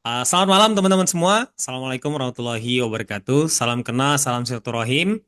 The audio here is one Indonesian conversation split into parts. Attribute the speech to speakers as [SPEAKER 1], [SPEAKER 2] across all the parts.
[SPEAKER 1] Selamat malam teman-teman semua. Assalamualaikum warahmatullahi wabarakatuh. Salam kenal, salam silaturahim.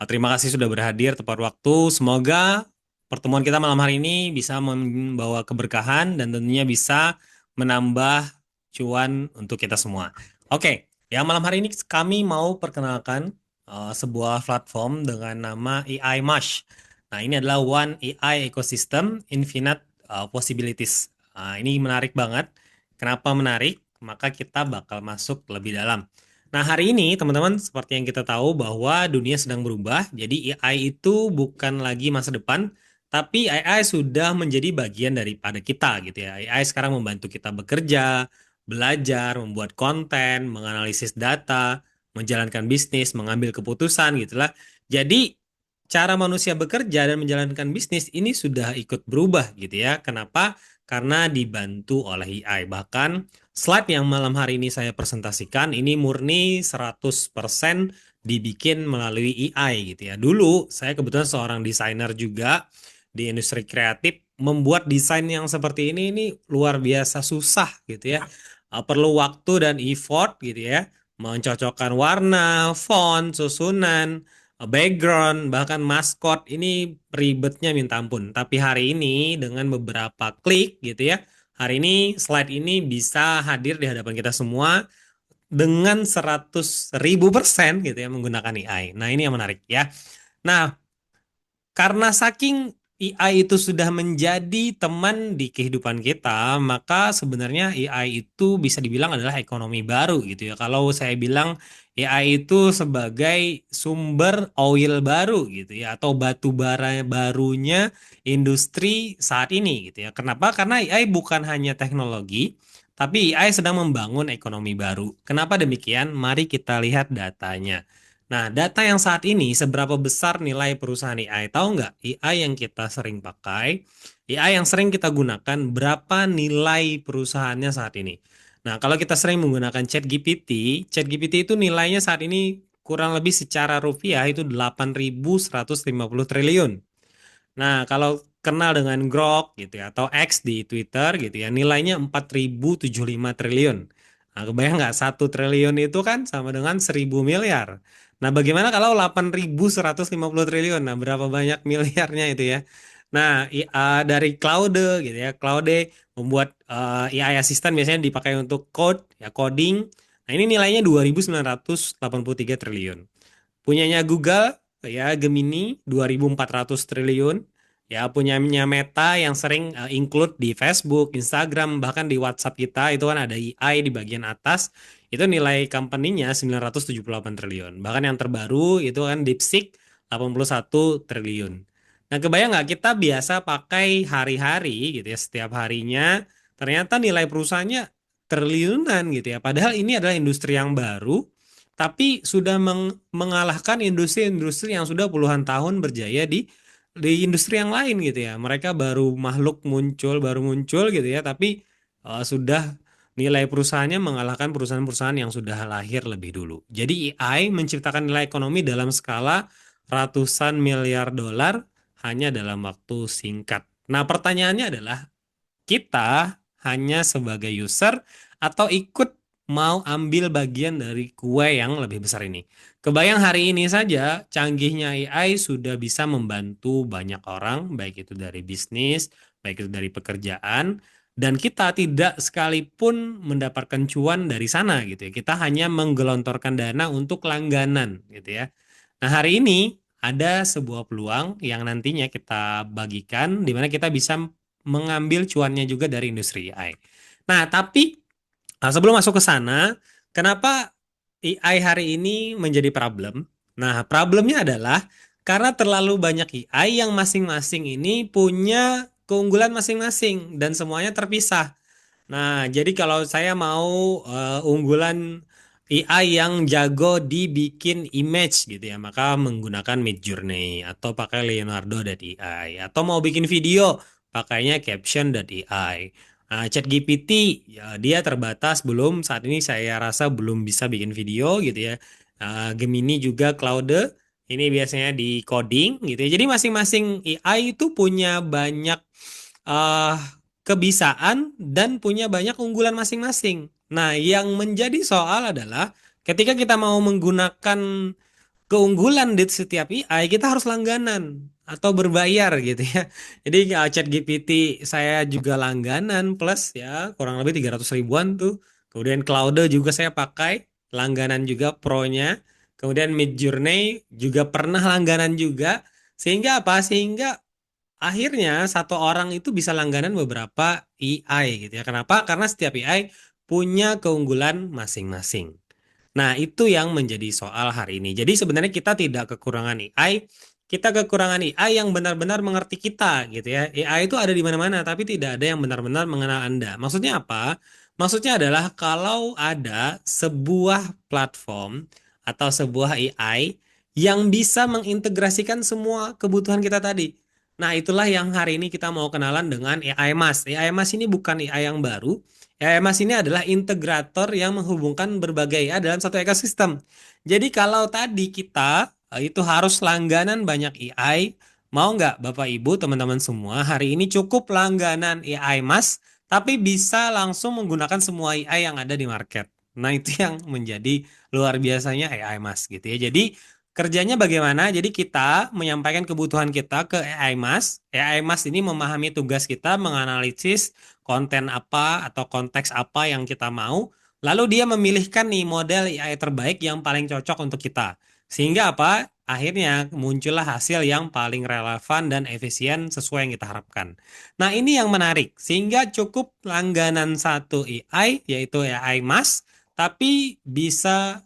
[SPEAKER 1] Terima kasih sudah berhadir tepat waktu. Semoga pertemuan kita malam hari ini bisa membawa keberkahan dan tentunya bisa menambah cuan untuk kita semua. Oke, yang malam hari ini kami mau perkenalkan sebuah platform dengan nama AI Mesh. Nah, ini adalah One AI Ecosystem Infinite Possibilities. Ini menarik banget. Kenapa menarik? Maka kita bakal masuk lebih dalam. Nah, hari ini teman-teman seperti yang kita tahu bahwa dunia sedang berubah. Jadi AI itu bukan lagi masa depan, tapi AI sudah menjadi bagian daripada kita gitu ya. AI sekarang membantu kita bekerja, belajar, membuat konten, menganalisis data, menjalankan bisnis, mengambil keputusan gitulah. Jadi cara manusia bekerja dan menjalankan bisnis ini sudah ikut berubah gitu ya. Kenapa? Karena dibantu oleh AI. Bahkan slide yang malam hari ini saya presentasikan ini murni 100% dibikin melalui AI gitu ya. Dulu saya kebetulan seorang desainer juga di industri kreatif, membuat desain yang seperti ini luar biasa susah gitu ya. Perlu waktu dan effort gitu ya. Mencocokkan warna, font, susunan, background, bahkan maskot ini ribetnya minta ampun. Tapi hari ini dengan beberapa klik gitu ya, hari ini slide ini bisa hadir di hadapan kita semua dengan 100.000% gitu ya menggunakan AI. Nah, ini yang menarik ya. Nah, karena saking AI itu sudah menjadi teman di kehidupan kita, maka sebenarnya AI itu bisa dibilang adalah ekonomi baru gitu ya. Kalau saya bilang AI itu sebagai sumber oil baru gitu ya, atau batu bara barunya industri saat ini gitu ya. Kenapa? Karena AI bukan hanya teknologi, tapi AI sedang membangun ekonomi baru. Kenapa demikian? Mari kita lihat datanya. Nah, data yang saat ini seberapa besar nilai perusahaan AI? Tahu nggak? AI yang kita sering pakai, AI yang sering kita gunakan, berapa nilai perusahaannya saat ini? Nah, kalau kita sering menggunakan ChatGPT, ChatGPT itu nilainya saat ini kurang lebih secara rupiah itu 8.150 triliun. Nah, kalau kenal dengan Grok gitu ya, atau X di Twitter gitu ya, nilainya 4.075 triliun. Nah, kebayang nggak 1 triliun itu kan sama dengan 1.000 miliar. Nah, bagaimana kalau 8.150 triliun? Nah, berapa banyak miliarnya itu ya? Nah, dari Claude gitu ya, Claude membuat AI assistant biasanya dipakai untuk code, ya coding. Nah, ini nilainya 2.983 triliun. Punyanya Google ya Gemini 2.400 triliun. Ya punyanya Meta yang sering include di Facebook, Instagram, bahkan di WhatsApp kita itu kan ada AI di bagian atas. Itu nilai company-nya 978 triliun. Bahkan yang terbaru itu kan DeepSeek 81 triliun. Nah, kebayang nggak kita biasa pakai hari-hari gitu ya, setiap harinya ternyata nilai perusahaannya triliunan gitu ya. Padahal ini adalah industri yang baru tapi sudah mengalahkan industri-industri yang sudah puluhan tahun berjaya di industri yang lain gitu ya. Mereka baru makhluk muncul, baru muncul gitu ya, tapi sudah nilai perusahaannya mengalahkan perusahaan-perusahaan yang sudah lahir lebih dulu. Jadi AI menciptakan nilai ekonomi dalam skala ratusan miliar dolar hanya dalam waktu singkat. Nah, pertanyaannya adalah kita hanya sebagai user atau ikut mau ambil bagian dari kue yang lebih besar ini. Kebayang hari ini saja canggihnya AI sudah bisa membantu banyak orang, baik itu dari bisnis, baik itu dari pekerjaan, dan kita tidak sekalipun mendapatkan cuan dari sana gitu ya. Kita hanya menggelontorkan dana untuk langganan gitu ya. Nah, hari ini ada sebuah peluang yang nantinya kita bagikan di mana kita bisa mengambil cuannya juga dari industri AI. Nah, tapi sebelum masuk ke sana, kenapa AI hari ini menjadi problem? Nah, problemnya adalah karena terlalu banyak AI yang masing-masing ini punya keunggulan masing-masing dan semuanya terpisah. Nah, jadi kalau saya mau unggulan AI yang jago dibikin image gitu ya, maka menggunakan Midjourney atau pakai Leonardo.ai atau mau bikin video pakainya Caption.ai. Nah, ChatGPT ya, dia terbatas belum saat ini saya rasa belum bisa bikin video gitu ya. Gemini juga Claude ini biasanya di coding gitu ya. Jadi masing-masing AI itu punya banyak eh kebisaan dan punya banyak unggulan masing-masing. Nah, yang menjadi soal adalah ketika kita mau menggunakan keunggulan di setiap AI, kita harus langganan atau berbayar gitu ya. Jadi ChatGPT saya juga langganan plus ya kurang lebih 300 ribuan tuh. Kemudian Claude juga saya pakai langganan juga pro-nya. Kemudian Midjourney juga pernah langganan juga. Sehingga apa? Sehingga akhirnya satu orang itu bisa langganan beberapa AI gitu ya. Kenapa? Karena setiap AI punya keunggulan masing-masing. Nah, itu yang menjadi soal hari ini. Jadi sebenarnya kita tidak kekurangan AI, kita kekurangan AI yang benar-benar mengerti kita gitu ya. AI itu ada di mana-mana, tapi tidak ada yang benar-benar mengenal Anda. Maksudnya apa? Maksudnya adalah kalau ada sebuah platform atau sebuah AI yang bisa mengintegrasikan semua kebutuhan kita tadi. Nah, itulah yang hari ini kita mau kenalan dengan AI Mas. AI Mas ini bukan AI yang baru. AI Mas ini adalah integrator yang menghubungkan berbagai AI dalam satu ekosistem. Jadi kalau tadi kita itu harus langganan banyak AI, mau nggak Bapak Ibu teman-teman semua hari ini cukup langganan AI Mas, tapi bisa langsung menggunakan semua AI yang ada di market. Nah itu yang menjadi luar biasanya AI Mas gitu ya. Jadi kerjanya bagaimana? Jadi kita menyampaikan kebutuhan kita ke AI Mas. AI Mas ini memahami tugas kita menganalisis konten apa atau konteks apa yang kita mau, lalu dia memilihkan nih model AI terbaik yang paling cocok untuk kita. Sehingga apa? Akhirnya muncullah hasil yang paling relevan dan efisien sesuai yang kita harapkan. Nah, ini yang menarik. Sehingga cukup langganan satu AI, yaitu AI Mas, tapi bisa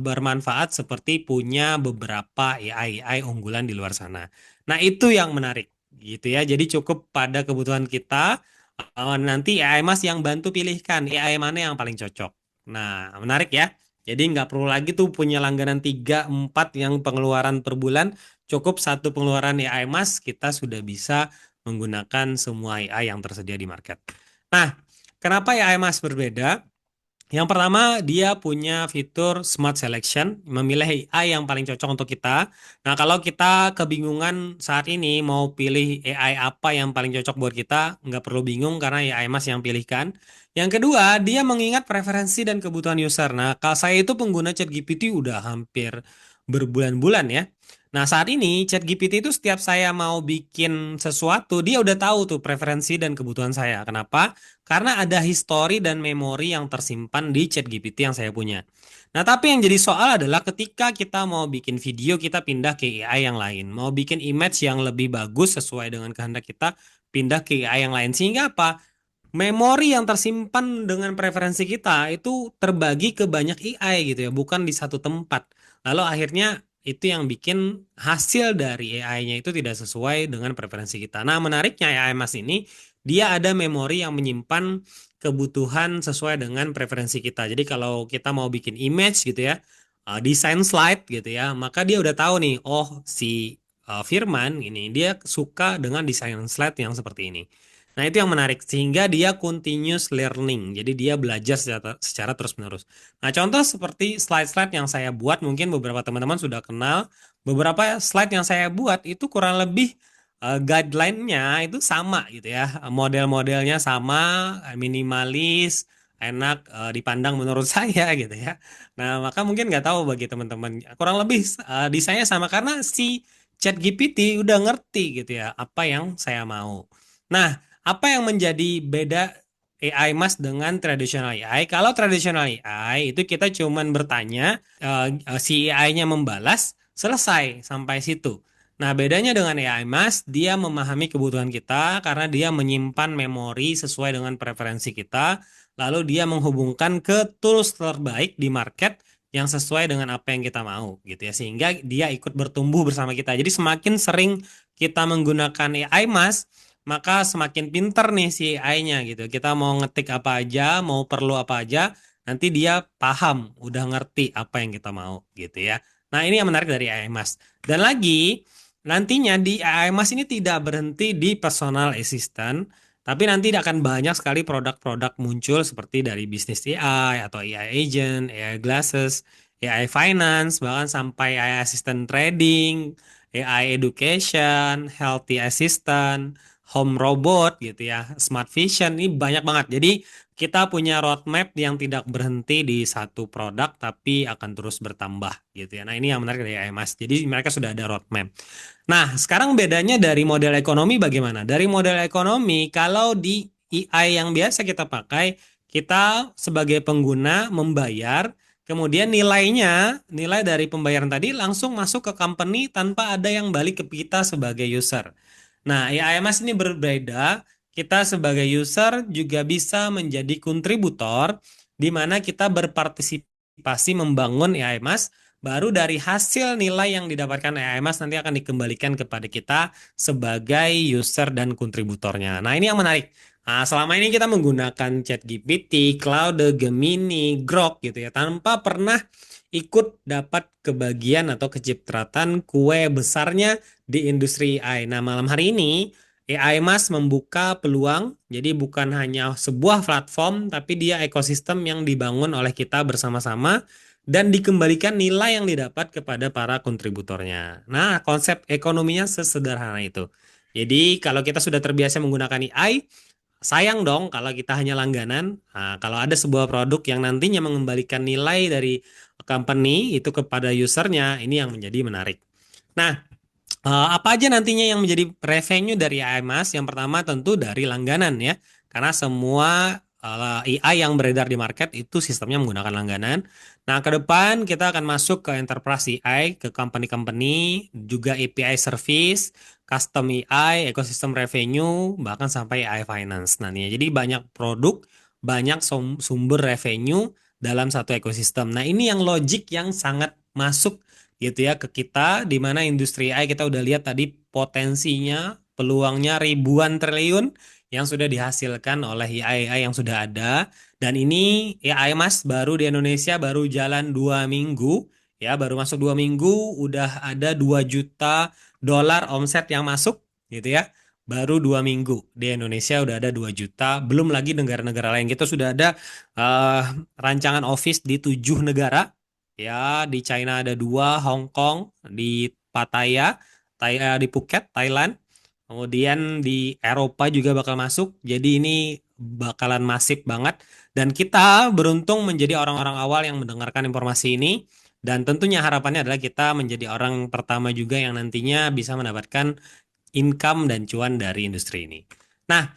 [SPEAKER 1] bermanfaat seperti punya beberapa AI unggulan di luar sana. Nah, itu yang menarik gitu ya. Jadi cukup pada kebutuhan kita. Nanti AI Mas yang bantu pilihkan AI mana yang paling cocok. Nah, menarik ya. Jadi nggak perlu lagi tuh punya langganan 3, 4 yang pengeluaran per bulan. Cukup satu pengeluaran AI Mas, kita sudah bisa menggunakan semua AI yang tersedia di market. Nah, kenapa AI Mas berbeda? Yang pertama, dia punya fitur Smart Selection, memilih AI yang paling cocok untuk kita. Nah, kalau kita kebingungan saat ini mau pilih AI apa yang paling cocok buat kita, nggak perlu bingung karena AI Mas yang pilihkan. Yang kedua, dia mengingat preferensi dan kebutuhan user. Nah, kalau saya itu pengguna ChatGPT udah hampir berbulan-bulan ya. Nah, saat ini ChatGPT itu setiap saya mau bikin sesuatu, dia udah tahu tuh preferensi dan kebutuhan saya. Kenapa? Karena ada histori dan memori yang tersimpan di ChatGPT yang saya punya. Nah, tapi yang jadi soal adalah ketika kita mau bikin video, kita pindah ke AI yang lain. Mau bikin image yang lebih bagus sesuai dengan kehendak kita, pindah ke AI yang lain. Sehingga apa? Memori yang tersimpan dengan preferensi kita itu terbagi ke banyak AI gitu ya, bukan di satu tempat. Lalu akhirnya itu yang bikin hasil dari AI-nya itu tidak sesuai dengan preferensi kita. Nah, menariknya AI Mas ini dia ada memori yang menyimpan kebutuhan sesuai dengan preferensi kita. Jadi kalau kita mau bikin image gitu ya, desain slide gitu ya, maka dia udah tahu nih, oh si Firman ini dia suka dengan desain slide yang seperti ini. Nah, itu yang menarik sehingga dia continuous learning. Jadi dia belajar secara terus-menerus. Nah, contoh seperti slide-slide yang saya buat mungkin beberapa teman-teman sudah kenal. Beberapa slide yang saya buat itu kurang lebih guideline-nya itu sama gitu ya. Model-modelnya sama, minimalis, enak dipandang menurut saya gitu ya. Nah, maka mungkin nggak tahu bagi teman-teman. Kurang lebih desainnya sama karena si ChatGPT udah ngerti gitu ya apa yang saya mau. Nah, apa yang menjadi beda AI Mas dengan tradisional AI? Kalau tradisional AI itu kita cuman bertanya, si AI-nya membalas, selesai sampai situ. Nah, bedanya dengan AI Mas, dia memahami kebutuhan kita karena dia menyimpan memori sesuai dengan preferensi kita, lalu dia menghubungkan ke tools terbaik di market yang sesuai dengan apa yang kita mau gitu ya, sehingga dia ikut bertumbuh bersama kita. Jadi semakin sering kita menggunakan AI Mas, maka semakin pinter nih si AI-nya gitu. Kita mau ngetik apa aja, mau perlu apa aja, nanti dia paham, udah ngerti apa yang kita mau gitu ya. Nah, ini yang menarik dari AI Mas. Dan lagi, nantinya di AI Mas ini tidak berhenti di personal assistant, tapi nanti akan banyak sekali produk-produk muncul seperti dari bisnis AI atau AI agent, AI glasses, AI finance, bahkan sampai AI assistant trading, AI education, healthy assistant, home robot gitu ya, smart vision ini banyak banget. Jadi kita punya roadmap yang tidak berhenti di satu produk tapi akan terus bertambah gitu ya. Nah, ini yang menarik dari IMAS. Jadi mereka sudah ada roadmap. Nah, sekarang bedanya dari model ekonomi bagaimana? Dari model ekonomi, kalau di AI yang biasa kita pakai, kita sebagai pengguna membayar, kemudian nilai dari pembayaran tadi langsung masuk ke company tanpa ada yang balik ke kita sebagai user. Nah, IMAS ini berbeda. Kita sebagai user juga bisa menjadi kontributor di mana kita berpartisipasi membangun IMAS. Baru dari hasil nilai yang didapatkan EMAS nanti akan dikembalikan kepada kita sebagai user dan kontributornya. Nah, ini yang menarik. Nah, selama ini kita menggunakan ChatGPT, Claude, Gemini, Grok gitu ya, tanpa pernah ikut dapat kebagian atau kecipratan kue besarnya di industri AI. Nah, malam hari ini AI Mas membuka peluang, jadi bukan hanya sebuah platform, tapi dia ekosistem yang dibangun oleh kita bersama-sama dan dikembalikan nilai yang didapat kepada para kontributornya. Nah, konsep ekonominya sesederhana itu. Jadi, kalau kita sudah terbiasa menggunakan AI, sayang dong kalau kita hanya langganan. Nah, kalau ada sebuah produk yang nantinya mengembalikan nilai dari company itu kepada usernya, ini yang menjadi menarik. Nah, apa aja nantinya yang menjadi revenue dari AMAS? Yang pertama tentu dari langganan ya, karena semua AI yang beredar di market itu sistemnya menggunakan langganan. Nah, ke depan kita akan masuk ke enterprise AI, ke company-company, juga API service, custom AI, ekosistem revenue, bahkan sampai AI finance. Nah, nih, jadi banyak produk, banyak sumber revenue dalam satu ekosistem. Nah, ini yang logic yang sangat masuk gitu ya ke kita, di mana industri AI kita udah lihat tadi potensinya, peluangnya ribuan triliun yang sudah dihasilkan oleh AI yang sudah ada. Dan ini AI Mas baru di Indonesia baru jalan 2 minggu ya, baru masuk 2 minggu udah ada 2 juta dolar omset yang masuk gitu ya. Baru 2 minggu di Indonesia udah ada 2 juta, belum lagi negara-negara lain. Kita sudah ada eh, rancangan office di 7 negara. Ya, di China ada 2, Hong Kong, di Pattaya, di Phuket, Thailand. Kemudian di Eropa juga bakal masuk. Jadi ini bakalan masif banget. Dan kita beruntung menjadi orang-orang awal yang mendengarkan informasi ini. Dan tentunya harapannya adalah kita menjadi orang pertama juga yang nantinya bisa mendapatkan income dan cuan dari industri ini. Nah,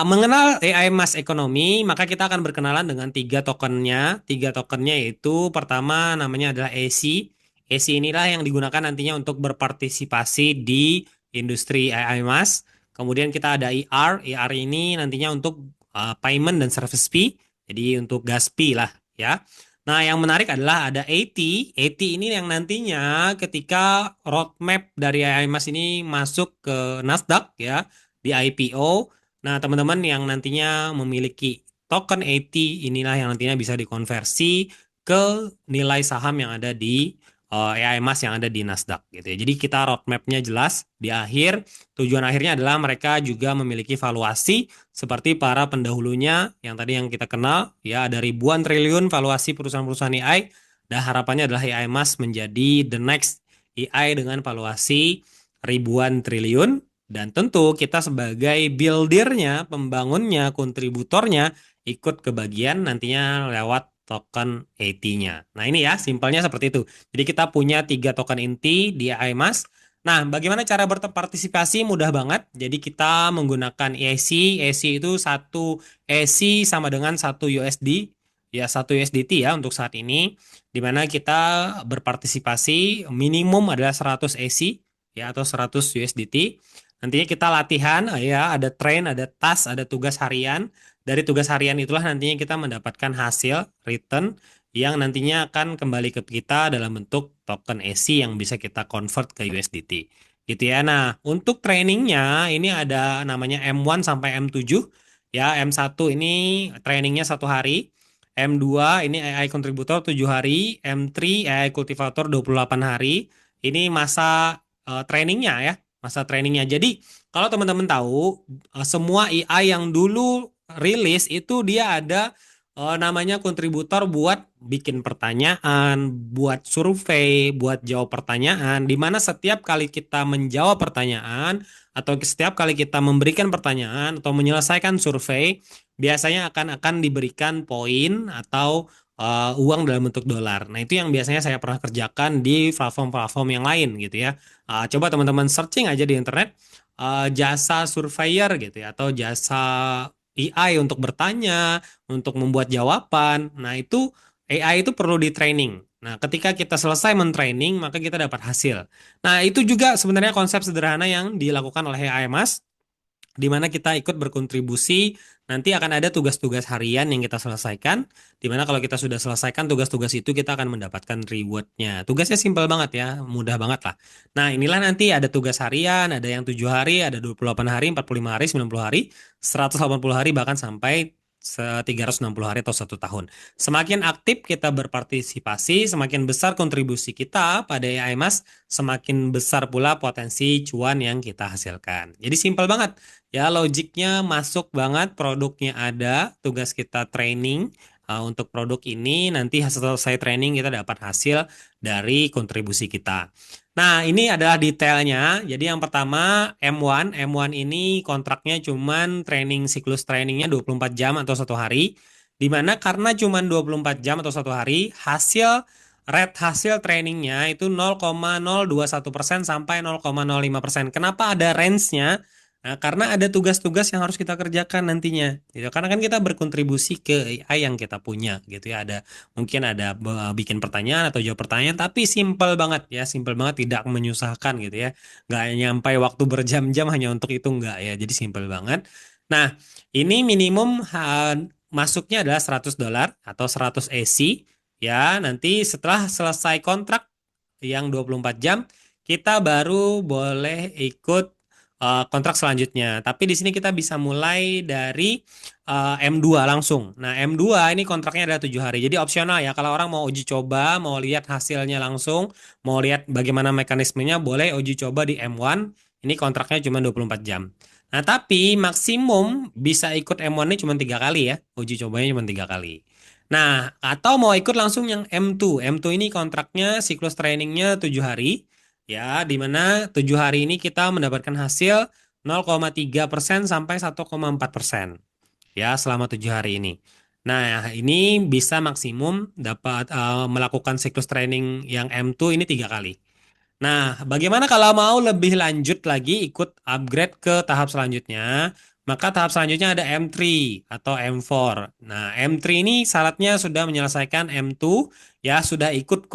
[SPEAKER 1] mengenal AI Mass Economy, maka kita akan berkenalan dengan 3 tokennya. 3 tokennya yaitu pertama namanya adalah AC. AC inilah yang digunakan nantinya untuk berpartisipasi di industri AI Mass. Kemudian kita ada ER. ER ini nantinya untuk payment dan service fee. Jadi untuk gas fee lah ya. Nah, yang menarik adalah ada AT. AT ini yang nantinya ketika roadmap dari IMAS ini masuk ke Nasdaq ya, di IPO. Nah, teman-teman yang nantinya memiliki token AT inilah yang nantinya bisa dikonversi ke nilai saham yang ada di IMAS yang ada di Nasdaq gitu ya. Jadi kita roadmapnya jelas di akhir. Tujuan akhirnya adalah mereka juga memiliki valuasi seperti para pendahulunya yang tadi yang kita kenal ya, ada ribuan triliun valuasi perusahaan-perusahaan AI, dan harapannya adalah AI Mas menjadi the next AI dengan valuasi ribuan triliun, dan tentu kita sebagai buildernya, pembangunnya, kontributornya ikut kebagian nantinya lewat token AT-nya. Nah, ini ya simpelnya seperti itu. Jadi kita punya 3 token inti di AI Mas. Nah, bagaimana cara berpartisipasi? Mudah banget. Jadi kita menggunakan EIC. EIC itu satu EIC sama dengan 1 USD. Ya, 1 USDT ya untuk saat ini. Di mana kita berpartisipasi minimum adalah 100 EIC ya, atau 100 USDT. Nantinya kita latihan ya, ada train, ada task, ada tugas harian. Dari tugas harian itulah nantinya kita mendapatkan hasil return yang nantinya akan kembali ke kita dalam bentuk token EC yang bisa kita convert ke USDT. Gitu ya. Nah, untuk trainingnya ini ada namanya M1 sampai M7. Ya, M1 ini trainingnya 1 hari. M2 ini AI Contributor 7 hari. M3 AI Cultivator 28 hari. Ini masa trainingnya ya. Masa trainingnya. Jadi, kalau teman-teman tahu, semua AI yang dulu rilis itu dia ada namanya kontributor buat bikin pertanyaan, buat survei, buat jawab pertanyaan, di mana setiap kali kita menjawab pertanyaan atau setiap kali kita memberikan pertanyaan atau menyelesaikan survei, biasanya akan diberikan poin atau uang dalam bentuk dolar. Nah, itu yang biasanya saya pernah kerjakan di platform-platform yang lain gitu ya. Coba teman-teman searching aja di internet jasa surveyor gitu ya atau jasa AI untuk bertanya untuk membuat jawaban. Nah, itu AI itu perlu di training. Nah, ketika kita selesai mentraining, maka kita dapat hasil. Nah, itu juga sebenarnya konsep sederhana yang dilakukan oleh AI Mas, di mana kita ikut berkontribusi. Nanti akan ada tugas-tugas harian yang kita selesaikan, di mana kalau kita sudah selesaikan tugas-tugas itu kita akan mendapatkan rewardnya. Tugasnya simpel banget ya, mudah banget lah. Nah, inilah nanti ada tugas harian, ada yang 7 hari, ada 28 hari, 45 hari, 90 hari, 180 hari, bahkan sampai 360 hari atau 1 tahun. Semakin aktif kita berpartisipasi, semakin besar kontribusi kita pada AI Mas, semakin besar pula potensi cuan yang kita hasilkan. Jadi simpel banget. Ya, logiknya masuk banget, produknya ada, tugas kita training untuk produk ini, nanti selesai training kita dapat hasil dari kontribusi kita. Nah, ini adalah detailnya. Jadi yang pertama M1, M1 ini kontraknya cuman siklus trainingnya 24 jam atau 1 hari. Dimana karena cuman 24 jam atau 1 hari, rate hasil trainingnya itu 0,021% sampai 0,05%. Kenapa ada range-nya? Nah, karena ada tugas-tugas yang harus kita kerjakan nantinya, gitu. Karena kan kita berkontribusi ke AI yang kita punya, gitu ya. Mungkin ada bikin pertanyaan atau jawab pertanyaan, tapi simple banget ya, simple banget, tidak menyusahkan gitu ya. Nggak nyampai waktu berjam-jam hanya untuk itu nggak ya. Jadi simple banget. Nah, ini minimum masuknya adalah $100 atau 100 EC ya. Nanti setelah selesai kontrak yang 24 jam, kita baru boleh ikut kontrak selanjutnya. Tapi di sini kita bisa mulai dari M2 langsung. Nah, M2 ini kontraknya adalah 7 hari. Jadi opsional ya. Kalau orang mau uji coba, mau lihat hasilnya langsung, mau lihat bagaimana mekanismenya, boleh uji coba di M1. Ini kontraknya cuma 24 jam. Nah, tapi maksimum bisa ikut M1 ini cuma 3 kali ya. Uji cobanya cuma 3 kali. Nah, atau mau ikut langsung yang M2. M2 ini kontraknya siklus trainingnya 7 hari. Ya, di mana 7 hari ini kita mendapatkan hasil 0,3% sampai 1,4%. Ya, selama 7 hari ini. Nah, ini bisa maksimum dapat melakukan siklus training yang M2 ini 3 kali. Nah, bagaimana kalau mau lebih lanjut lagi ikut upgrade ke tahap selanjutnya? Maka tahap selanjutnya ada M3 atau M4. Nah, M3 ini syaratnya sudah menyelesaikan M2, ya sudah ikut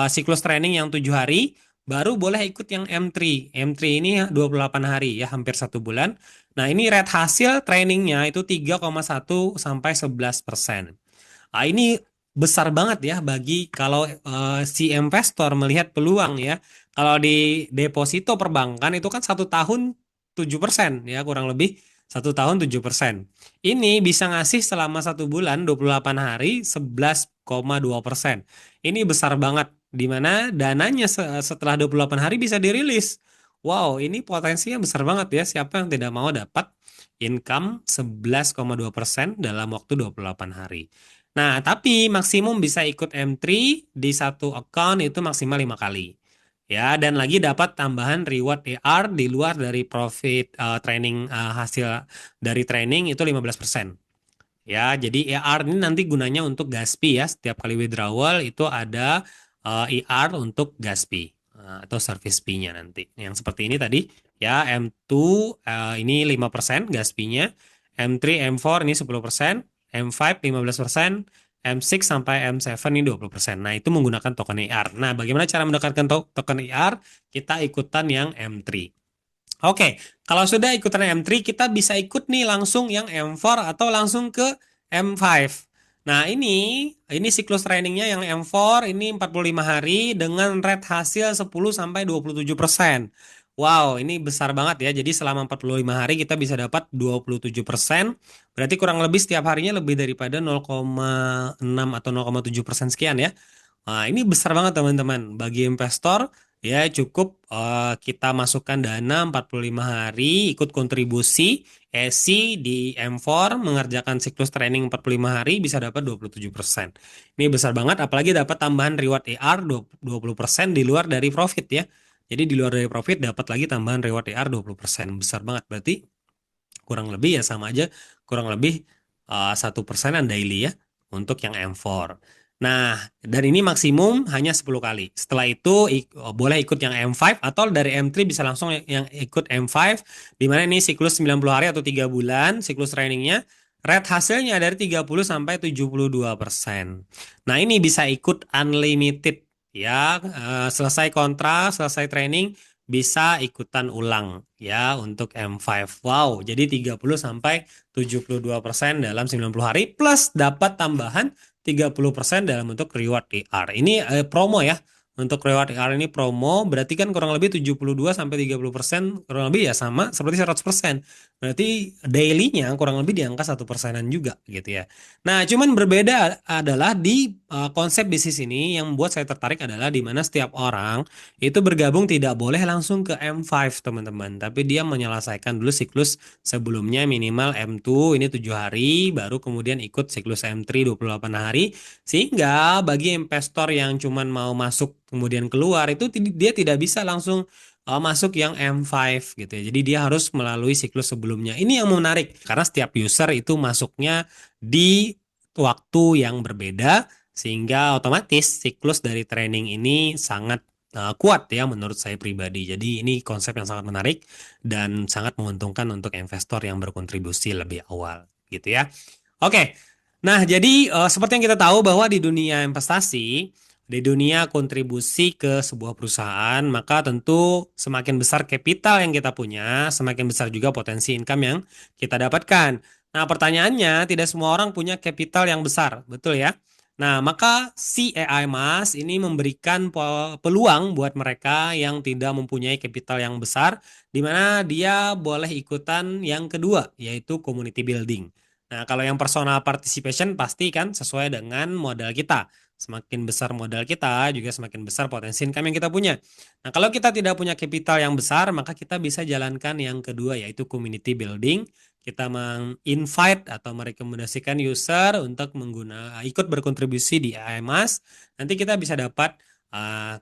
[SPEAKER 1] siklus training yang 7 hari, baru boleh ikut yang M3. M3 ini 28 hari, ya hampir 1 bulan. Nah, ini rate hasil trainingnya itu 3,1 sampai 11%. Ini besar banget ya bagi kalau si investor melihat peluang ya. Kalau di deposito perbankan itu kan 1 tahun 7% ya kurang lebih 1 tahun 7%. Ini bisa ngasih selama 1 bulan 28 hari 11,2%. Ini besar banget di mana dananya setelah 28 hari bisa dirilis. Wow, ini potensinya besar banget ya. Siapa yang tidak mau dapat income 11,2% dalam waktu 28 hari. Nah, tapi maksimum bisa ikut M3 di satu account itu maksimal 5 kali. Ya, dan lagi dapat tambahan reward AR di luar dari profit training hasil dari training itu 15%. Ya, jadi AR ini nanti gunanya untuk gas fee ya. Setiap kali withdrawal itu ada AR untuk gas fee atau service fee-nya nanti. Yang seperti ini tadi ya, M2 ini 5% gas fee-nya, M3, M4 ini 10%, M5 15%, M6 sampai M7 ini 20%. Nah, itu menggunakan token AR. Nah, bagaimana cara mendapatkan token AR? Kita ikutan yang M3. Oke, kalau sudah ikutan M3, kita bisa ikut nih langsung yang M4 atau langsung ke M5. Nah, ini siklus trainingnya yang M4 ini 45 hari dengan rate hasil 10 sampai 27%. Wow, ini besar banget ya. Jadi selama 45 hari kita bisa dapat 27%. Berarti kurang lebih setiap harinya lebih daripada 0,6 atau 0,7% sekian ya. Nah, ini besar banget teman-teman. Bagi investor, Ya, cukup kita masukkan dana 45 hari, ikut kontribusi ESI di M4, mengerjakan siklus training 45 hari, bisa dapat 27%. Ini besar banget, apalagi dapat tambahan reward AR 20% di luar dari profit ya. Jadi di luar dari profit dapat lagi tambahan reward AR 20%. Besar banget, berarti kurang lebih ya sama aja, kurang lebih 1%-an daily ya untuk yang M4. Nah, dan ini maksimum hanya 10 kali. Setelah itu boleh ikut yang M5 atau dari M3 bisa langsung yang ikut M5, di mana ini siklus 90 hari atau 3 bulan siklus trainingnya. Rate hasilnya dari 30 sampai 72%. Nah, ini bisa ikut unlimited ya. Selesai kontrak, selesai training bisa ikutan ulang ya untuk M5. Wow, jadi 30 sampai 72% dalam 90 hari plus dapat tambahan 30% dalam bentuk reward DR. Ini promo ya. Untuk reward DR ini promo, berarti kan kurang lebih 72 sampai 30%, kurang lebih ya sama seperti 100%. Berarti daily-nya kurang lebih di angka 1%-an juga gitu ya. Nah, cuman berbeda adalah di konsep bisnis ini yang membuat saya tertarik adalah di mana setiap orang itu bergabung tidak boleh langsung ke M5 teman-teman, tapi dia menyelesaikan dulu siklus sebelumnya minimal M2 ini 7 hari, baru kemudian ikut siklus M3 28 hari, sehingga bagi investor yang cuman mau masuk kemudian keluar itu dia tidak bisa langsung masuk yang M5 gitu ya. Jadi dia harus melalui siklus sebelumnya. Ini yang menarik karena setiap user itu masuknya di waktu yang berbeda sehingga otomatis siklus dari training ini sangat kuat ya menurut saya pribadi. Jadi ini konsep yang sangat menarik dan sangat menguntungkan untuk investor yang berkontribusi lebih awal gitu ya. Oke. Nah, jadi seperti yang kita tahu bahwa di dunia investasi, di dunia kontribusi ke sebuah perusahaan, maka tentu semakin besar capital yang kita punya, semakin besar juga potensi income yang kita dapatkan. Nah, pertanyaannya, tidak semua orang punya capital yang besar, betul ya? Nah, maka si AI Mas ini memberikan peluang buat mereka yang tidak mempunyai capital yang besar, di mana dia boleh ikutan yang kedua, yaitu community building. Nah, kalau yang personal participation pasti kan sesuai dengan modal kita. Semakin besar modal kita, juga semakin besar potensi income yang kita punya. Nah, kalau kita tidak punya capital yang besar, maka kita bisa jalankan yang kedua, yaitu community building. Kita meng-invite atau merekomendasikan user untuk ikut berkontribusi di AMAS. Nanti kita bisa dapat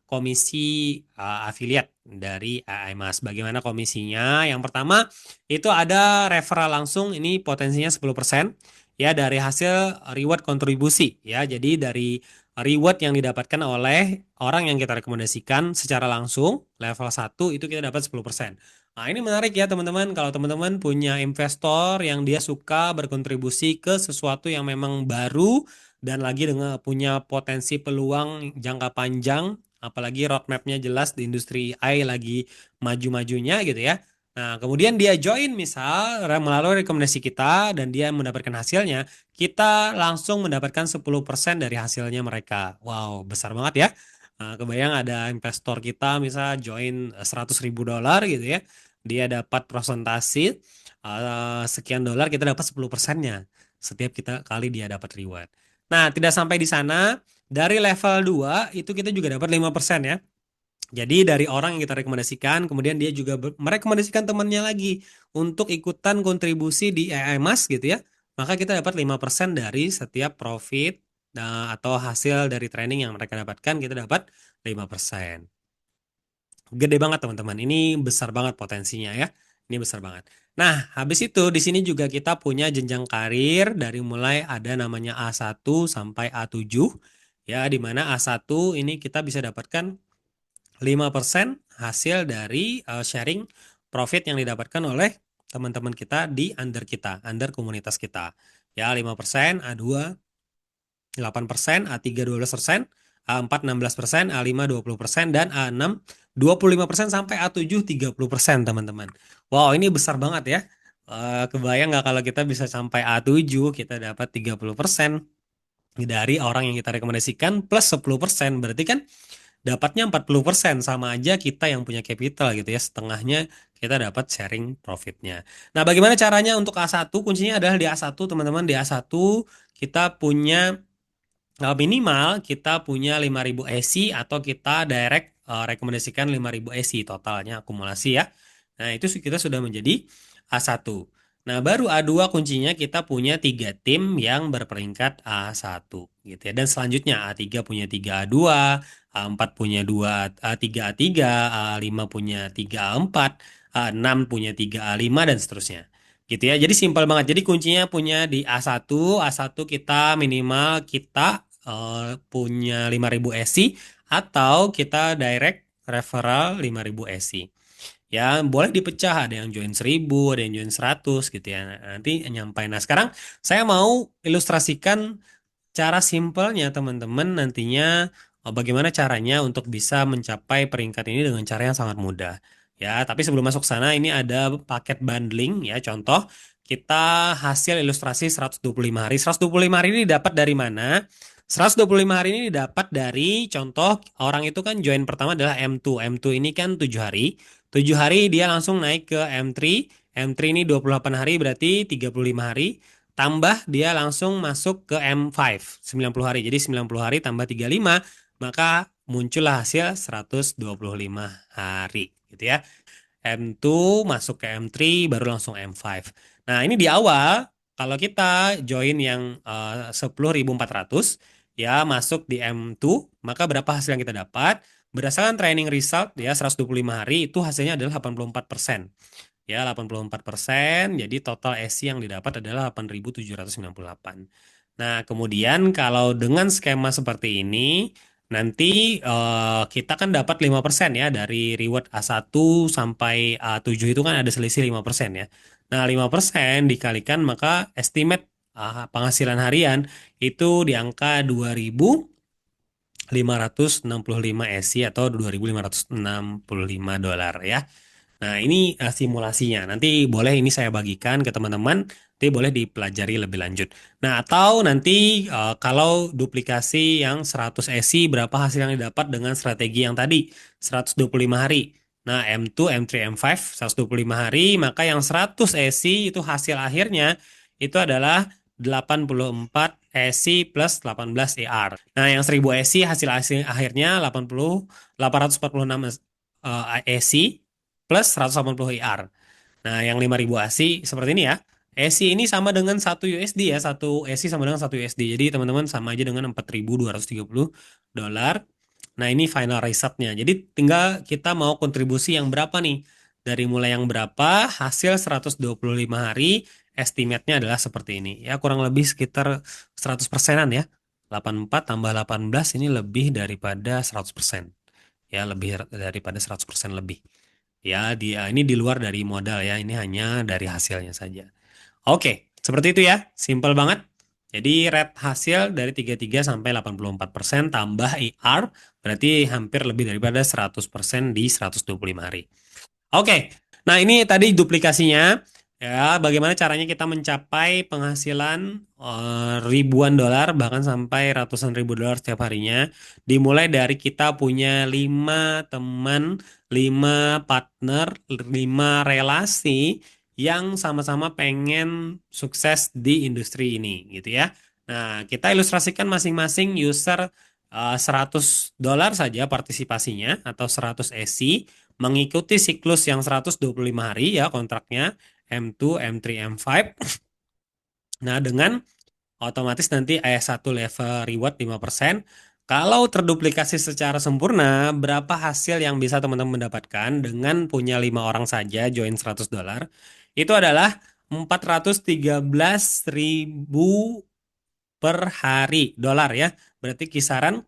[SPEAKER 1] komisi affiliate dari AMAS. Bagaimana komisinya? Yang pertama, itu ada referral langsung, ini potensinya 10% ya dari hasil reward kontribusi ya. Jadi dari reward yang didapatkan oleh orang yang kita rekomendasikan secara langsung level 1 itu kita dapat 10%. Nah, ini menarik ya teman-teman, kalau teman-teman punya investor yang dia suka berkontribusi ke sesuatu yang memang baru dan lagi dengan punya potensi peluang jangka panjang, apalagi roadmapnya jelas di industri AI lagi maju-majunya gitu ya. Nah, kemudian dia join misal melalui rekomendasi kita dan dia mendapatkan hasilnya, kita langsung mendapatkan 10% dari hasilnya mereka. Wow, besar banget ya. Nah, kebayang ada investor kita misal join 100.000 dolar gitu ya. Dia dapat presentasi sekian dolar, kita dapat 10%-nya setiap kita kali dia dapat reward. Nah, tidak sampai di sana, dari level 2 itu kita juga dapat 5% ya. Jadi dari orang yang kita rekomendasikan, kemudian dia juga merekomendasikan temannya lagi untuk ikutan kontribusi di AI Mas gitu ya. Maka kita dapat 5% dari setiap profit atau hasil dari training yang mereka dapatkan, kita dapat 5%. Gede banget teman-teman. Ini besar banget potensinya ya. Ini besar banget. Nah, habis itu di sini juga kita punya jenjang karir dari mulai ada namanya A1 sampai A7 ya, di mana A1 ini kita bisa dapatkan 5% hasil dari sharing profit yang didapatkan oleh teman-teman kita di under komunitas kita. Ya, 5%, A2 8%, A3 12%, A4 16%, A5 20%, dan A6 25% sampai A7 30% teman-teman. Wow, ini besar banget ya. Kebayang nggak kalau kita bisa sampai A7, kita dapat 30% dari orang yang kita rekomendasikan plus 10%. Berarti kan dapatnya 40%, sama aja kita yang punya capital gitu ya, setengahnya kita dapat sharing profitnya. Nah, bagaimana caranya untuk A1? Kuncinya adalah di A1 teman-teman. Di A1 kita punya minimal kita punya 5.000 ESI atau kita direct rekomendasikan 5.000 ESI totalnya akumulasi ya. Nah, itu kita sudah menjadi A1. Nah, baru A2 kuncinya kita punya 3 tim yang berperingkat A1 gitu ya. Dan selanjutnya A3 punya 3 A2, A4 punya 2 A3 A3, A5 punya 3 A4, A6 punya 3 A5 dan seterusnya. Gitu ya. Jadi simpel banget. Jadi kuncinya punya di A1, A1 kita minimal kita punya 5.000 ESI atau kita direct referral 5.000 ESI. Ya, boleh dipecah, ada yang join 1.000, ada yang join 100 gitu ya. Nah, nanti nyampai. Nah, sekarang saya mau ilustrasikan cara simpelnya teman-teman nantinya bagaimana caranya untuk bisa mencapai peringkat ini dengan cara yang sangat mudah. Ya, tapi sebelum masuk sana ini ada paket bundling ya. Contoh, kita hasil ilustrasi 125 hari. 125 hari ini dapat dari mana? 125 hari ini didapat dari contoh orang itu kan join pertama adalah M2. M2 ini kan 7 hari. 7 hari dia langsung naik ke M3. M3 ini 28 hari berarti 35 hari. Tambah dia langsung masuk ke M5 90 hari. Jadi 90 hari tambah 35 maka muncullah hasil 125 hari gitu ya. M2 masuk ke M3 baru langsung M5. Nah, ini di awal kalau kita join yang 10.400 ya masuk di M2 maka berapa hasil yang kita dapat? Berdasarkan training result ya 125 hari itu hasilnya adalah 84%. Ya, 84%. Jadi total SI yang didapat adalah 8.798. Nah, kemudian kalau dengan skema seperti ini, nanti kita kan dapat 5% ya dari reward A1 sampai A7 itu kan ada selisih 5% ya. Nah, 5% dikalikan maka estimate penghasilan harian itu di angka 2.565 SI atau 2.565 dolar ya. Nah, ini simulasinya. Nanti boleh ini saya bagikan ke teman-teman, nanti boleh dipelajari lebih lanjut. Nah, atau nanti kalau duplikasi yang 100 ESI, berapa hasil yang didapat dengan strategi yang tadi, 125 hari. Nah, M2, M3, M5, 125 hari, maka yang 100 ESI itu hasil akhirnya itu adalah 84 ESI plus 18 ER. Nah, yang 1000 ESI hasil akhirnya 846 ESI plus 180 IR. Nah, yang 5.000 ASI seperti ini ya. ASI ini sama dengan 1 USD ya. Satu ASI sama dengan 1 USD. Jadi teman-teman sama aja dengan 4.230 dolar. Nah, ini final resultnya. Jadi tinggal kita mau kontribusi yang berapa nih. Dari mulai yang berapa, hasil 125 hari, estimate-nya adalah seperti ini. Ya, kurang lebih sekitar 100%-an ya. 84 tambah 18 ini lebih daripada 100%. Ya, lebih daripada 100% lebih. Ya, ini di luar dari modal ya, ini hanya dari hasilnya saja. Oke, seperti itu ya, simple banget. Jadi rate hasil dari 33 sampai 84% tambah IR berarti hampir lebih daripada 100% di 125 hari. Oke, nah ini tadi duplikasinya. Ya, bagaimana caranya kita mencapai penghasilan ribuan dolar bahkan sampai ratusan ribu dolar setiap harinya. Dimulai dari kita punya 5 teman, 5 partner, 5 relasi yang sama-sama pengen sukses di industri ini gitu ya. Nah, kita ilustrasikan masing-masing user 100 dolar saja partisipasinya atau 100 ESI mengikuti siklus yang 125 hari ya kontraknya M2, M3, M5. Nah, dengan otomatis nanti S1 level reward 5%. Kalau terduplikasi secara sempurna, berapa hasil yang bisa teman-teman mendapatkan dengan punya 5 orang saja join 100 dolar? Itu adalah 413.000 per hari dolar ya. Berarti kisaran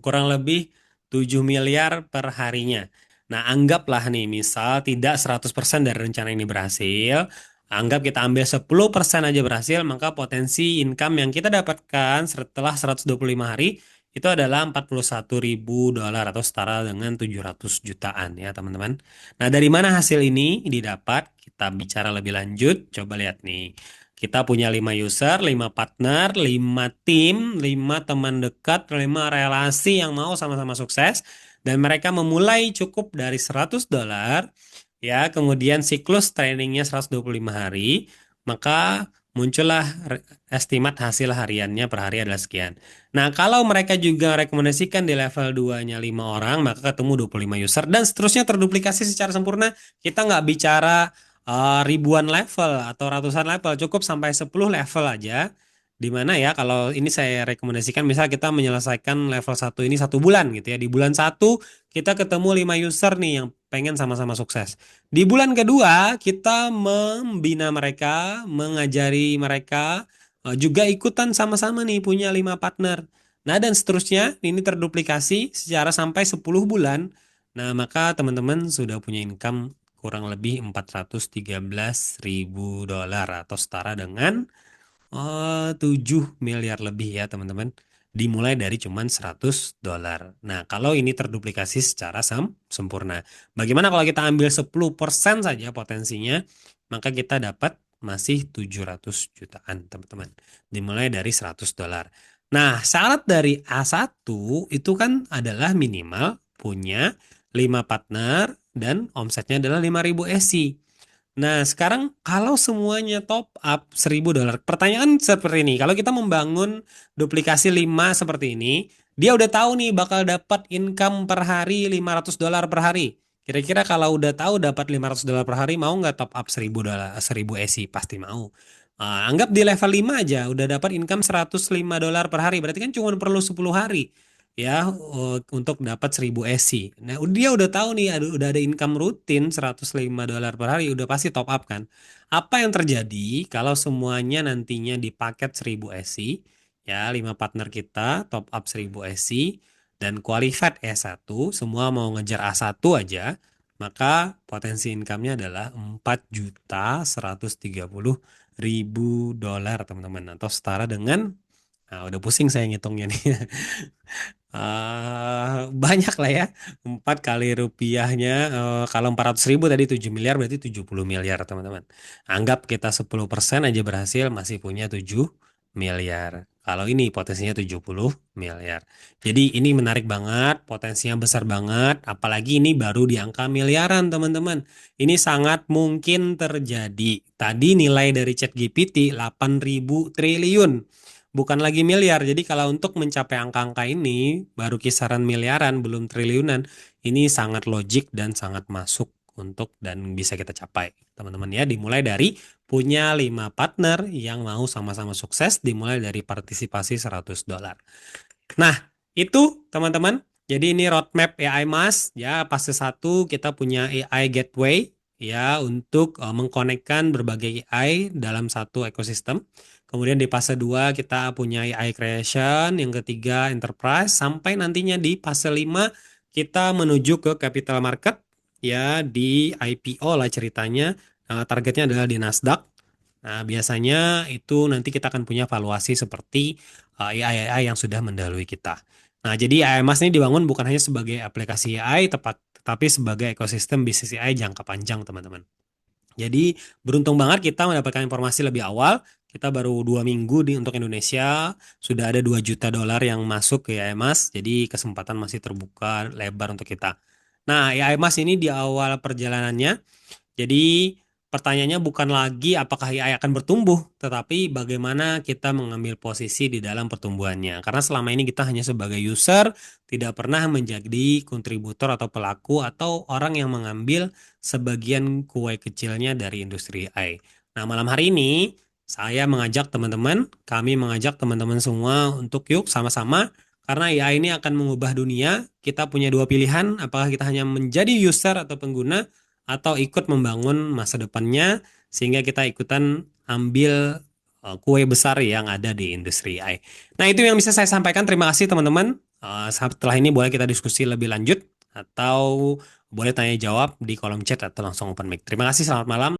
[SPEAKER 1] kurang lebih 7 miliar per harinya. Nah, anggaplah nih, misal tidak 100% dari rencana ini berhasil, anggap kita ambil 10% aja berhasil, maka potensi income yang kita dapatkan setelah 125 hari itu adalah 41.000 dolar atau setara dengan 700 jutaan ya, teman-teman. Nah, dari mana hasil ini didapat? Kita bicara lebih lanjut, coba lihat nih. Kita punya 5 user, 5 partner, 5 tim, 5 teman dekat, 5 relasi yang mau sama-sama sukses. Dan mereka memulai cukup dari 100 dolar. Ya, kemudian siklus trainingnya 125 hari. Maka muncullah estimat hasil hariannya per hari adalah sekian. Nah, kalau mereka juga rekomendasikan di level 2-nya 5 orang, maka ketemu 25 user dan seterusnya terduplikasi secara sempurna. Kita nggak bicara ribuan level atau ratusan level, cukup sampai 10 level aja. Di mana ya kalau ini saya rekomendasikan misal kita menyelesaikan level 1 ini 1 bulan gitu ya. Di bulan 1 kita ketemu 5 user nih yang pengen sama-sama sukses. Di bulan kedua kita membina mereka, mengajari mereka, juga ikutan sama-sama nih punya 5 partner. Nah dan seterusnya ini terduplikasi secara sampai 10 bulan. Nah maka teman-teman sudah punya income kurang lebih 413.000 dolar atau setara dengan 7 miliar lebih ya teman-teman. Dimulai dari cuman 100 dolar. Nah, kalau ini terduplikasi secara sempurna. Bagaimana kalau kita ambil 10% saja potensinya, maka kita dapat masih 700 jutaan teman-teman. Dimulai dari 100 dolar. Nah, syarat dari A1 itu kan adalah minimal punya 5 partner dan omsetnya adalah 5.000 SC. Nah, sekarang kalau semuanya top up 1.000 dolar, pertanyaan seperti ini, kalau kita membangun duplikasi 5 seperti ini, dia udah tahu nih bakal dapat income per hari 500 dolar per hari. Kira-kira kalau udah tahu dapat 500 dolar per hari, mau nggak top up 1.000 dolar, 1.000 SI? Pasti mau. Anggap di level 5 aja, udah dapat income 105 dolar per hari, berarti kan cuma perlu 10 hari ya untuk dapat 1.000 SC. Nah, dia udah tahu nih udah ada income rutin 105 dolar per hari, udah pasti top up kan. Apa yang terjadi kalau semuanya nantinya di paket 1.000 SC, ya 5 partner kita top up 1.000 SC dan qualified S1, semua mau ngejar A1 aja, maka potensi income-nya adalah 4.130.000 dolar teman-teman, atau setara dengan, nah udah pusing saya ngitungnya nih. Banyak lah ya, 4 kali rupiahnya, kalau 400.000 tadi 7 miliar berarti 70 miliar teman-teman. Anggap kita 10% aja berhasil masih punya 7 miliar. Kalau ini potensinya 70 miliar. Jadi ini menarik banget, potensinya besar banget, apalagi ini baru di angka miliaran teman-teman. Ini sangat mungkin terjadi. Tadi nilai dari ChatGPT 8.000 triliun. Bukan lagi miliar. Jadi kalau untuk mencapai angka-angka ini baru kisaran miliaran, belum triliunan. Ini sangat logik dan sangat masuk untuk dan bisa kita capai. Teman-teman ya, dimulai dari punya 5 partner yang mau sama-sama sukses, dimulai dari partisipasi 100 dolar. Nah, itu teman-teman. Jadi ini roadmap AI Mas ya. Fase 1 kita punya AI Gateway ya untuk mengkonekkan berbagai AI dalam satu ekosistem. Kemudian di fase 2 kita punya AI Creation, yang ketiga Enterprise, sampai nantinya di fase 5 kita menuju ke capital market ya, di IPO lah ceritanya. Targetnya adalah di Nasdaq. Nah, biasanya itu nanti kita akan punya valuasi seperti AI yang sudah mendahului kita. Nah, jadi AMAS ini dibangun bukan hanya sebagai aplikasi AI, tetapi sebagai ekosistem bisnis AI jangka panjang, teman-teman. Jadi, beruntung banget kita mendapatkan informasi lebih awal. Kita baru 2 minggu untuk Indonesia, sudah ada 2 juta dolar yang masuk ke AMAS, jadi kesempatan masih terbuka lebar untuk kita. Nah, AMAS ini di awal perjalanannya, jadi pertanyaannya bukan lagi apakah AI akan bertumbuh, tetapi bagaimana kita mengambil posisi di dalam pertumbuhannya. Karena selama ini kita hanya sebagai user, tidak pernah menjadi kontributor atau pelaku atau orang yang mengambil sebagian kue kecilnya dari industri AI. Nah, malam hari ini saya mengajak teman-teman, kami mengajak teman-teman semua untuk yuk sama-sama, karena AI ini akan mengubah dunia. Kita punya dua pilihan, apakah kita hanya menjadi user atau pengguna, atau ikut membangun masa depannya sehingga kita ikutan ambil kue besar yang ada di industri AI. Nah, itu yang bisa saya sampaikan. Terima kasih teman-teman. Setelah ini boleh kita diskusi lebih lanjut atau boleh tanya jawab di kolom chat atau langsung open mic. Terima kasih, selamat malam.